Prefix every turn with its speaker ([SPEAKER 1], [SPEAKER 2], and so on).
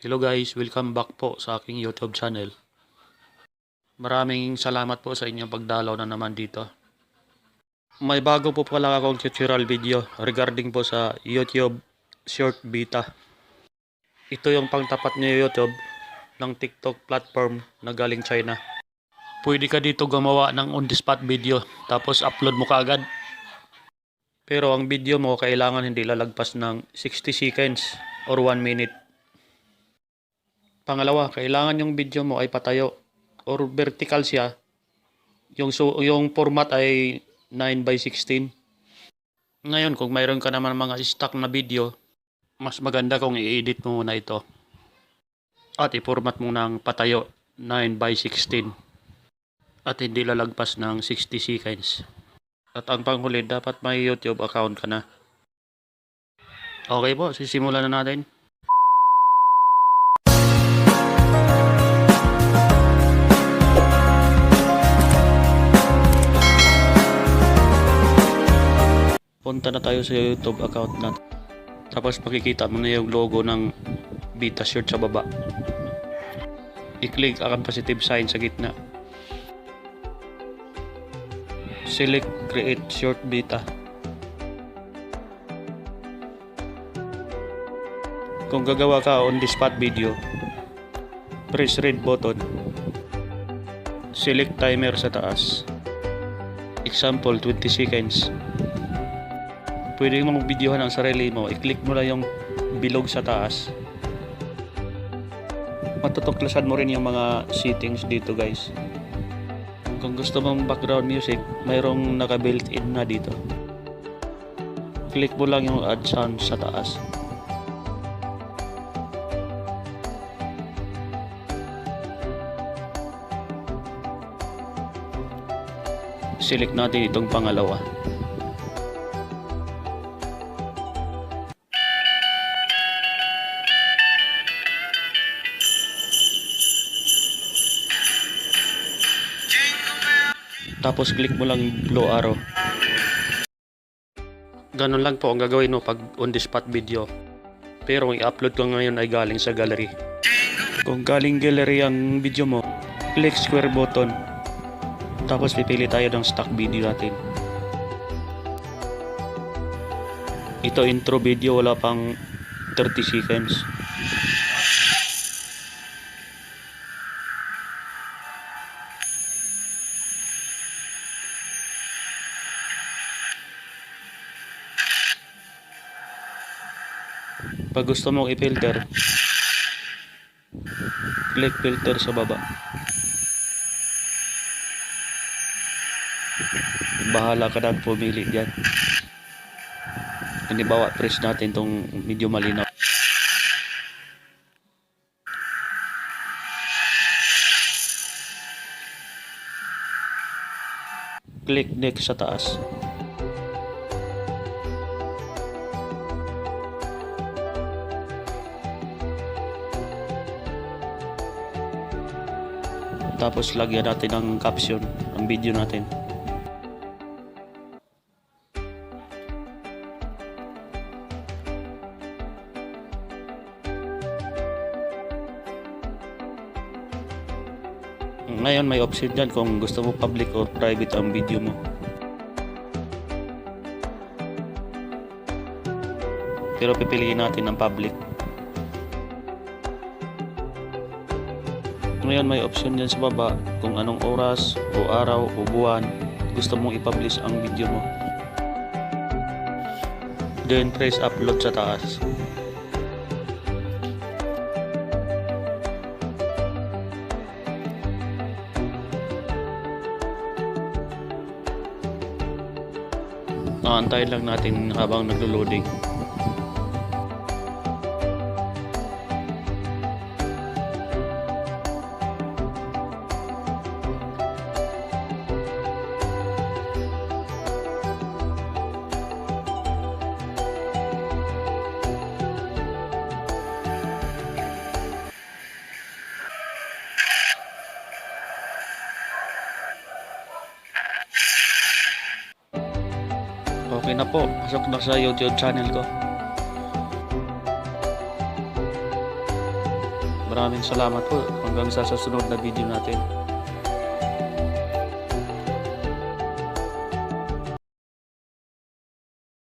[SPEAKER 1] Hello guys, welcome back po sa aking YouTube channel. Maraming salamat po sa inyong pagdalaw na naman dito. May bago po pala akong tutorial video regarding po sa YouTube Short Beta. Ito yung pangtapat ni YouTube ng TikTok platform na galing China. Pwede ka dito gumawa ng on-the-spot video tapos upload mo kaagad. Pero ang video mo kailangan hindi lalagpas ng 60 seconds or 1 minute. Pangalawa, kailangan yung video mo ay patayo or vertical siya. Yung format ay 9:16. Ngayon, kung mayroon ka naman mga stock na video, mas maganda kung i-edit mo muna ito. At i-format mo ng patayo 9:16. At hindi lalagpas ng 60 seconds. At ang panghuli, dapat may YouTube account ka na. Okay po, sisimulan na natin. Punta na tayo sa YouTube account natin. Tapos makikita mo na yung logo ng Beta Shirt sa baba. I-click ang positive sign sa gitna. Select Create Short Beta. Kung gagawa ka on the spot video, press red button. Select timer sa taas. Example, 20 seconds. Pwede mong videohan ang sarili mo. I-click mo lang yung bilog sa taas. Matutuklasan mo rin yung mga settings dito guys. Kung gusto mong background music, mayroong naka-built-in na dito. Click mo lang yung add sound sa taas. Select natin itong pangalawa. Tapos click mo lang blue arrow. Ganun lang po ang gagawin mo pag on the spot video. Pero ang i-upload ko ngayon ay galing sa gallery. Kung galing gallery ang video mo, click square button. Tapos pipili tayo ng stock video natin. Ito intro video, wala pang 30 seconds. Pag gusto mong i-filter, click filter sa baba. Bahala ka na pumili dyan. Halimbawa, press natin itong medyo malinaw. Click next sa taas. Tapos lagyan natin ng caption ang video natin. Ngayon may option dyan kung gusto mo public or private ang video mo. Pero pipiliin natin ang public. Ngayon may option dyan sa baba kung anong oras o araw o buwan gusto mong i-publish ang video mo. Then press upload sa taas. Naantayin lang natin habang naglo-loading. Okay na po, pasok na sa YouTube channel ko. Maraming salamat po. Hanggang sa susunod na video natin.